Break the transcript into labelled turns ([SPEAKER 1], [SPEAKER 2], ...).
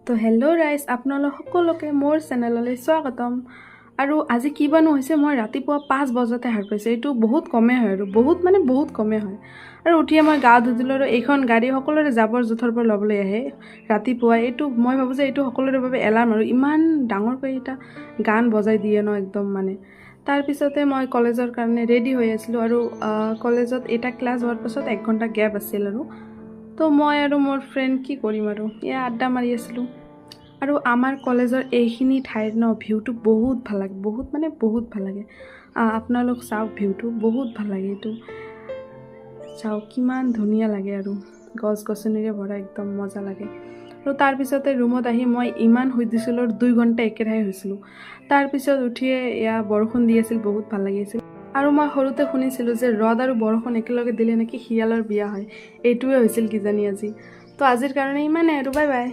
[SPEAKER 1] তো হেল্ল' ৰাইজ, আপোনালোক সকলোকে মোৰ চেনেললৈ স্বাগতম। আৰু আজি কি বানো হৈছে, মই ৰাতিপুৱা 5 বজাতে সাৰ পাইছোঁ। এইটো বহুত কমেই হয় আৰু বহুত কমেই হয়। আৰু উঠিয়ে মই গা ধুলোঁ আৰু এইখন গাড়ী সকলোৰে জাবৰ জোঁথৰ পৰা ল'বলৈ আহে ৰাতিপুৱা। এইটো মই ভাবোঁ যে এইটো সকলোৰে বাবে এলাৰ্ম, আৰু ইমান ডাঙৰকৈ এটা গান বজাই দিয়ে ন একদম মানে। তাৰপিছতে মই কলেজৰ কাৰণে ৰেডি হৈ আছিলোঁ, আৰু কলেজত এটা ক্লাছ হোৱাৰ পাছত 1 ঘণ্টা গেপ আছিল। তো মই আৰু মোৰ ফ্ৰেণ্ড কি কৰিম আৰু এয়া আড্ডা মাৰি আছিলোঁ। আৰু আমাৰ কলেজৰ এইখিনি ঠাইৰ ন ভিউটো বহুত ভাল লাগে, বহুত ভাল লাগে। আপোনালোক চাওক, ভিউটো বহুত ভাল লাগে। এইটো চাওক কিমান ধুনীয়া লাগে, আৰু গছ গছনিৰে ভৰা একদম মজা লাগে। আৰু তাৰপিছতে ৰুমত আহি মই ইমান শুই দিছিলোঁ, 2 ঘণ্টা একেৰাহে হৈছিলোঁ। তাৰপিছত উঠিয়ে এয়া বৰষুণ দি আছিল, বহুত ভাল লাগিছিল। আৰু মই সৰুতে শুনিছিলোঁ যে ৰ'দ আৰু বৰষুণ একেলগে দিলে নেকি শিয়ালৰ বিয়া হয়। এইটোৱে হৈছিল কিজানি আজি। তো আজিৰ কাৰণে ইমানে আৰু, বাই বাই।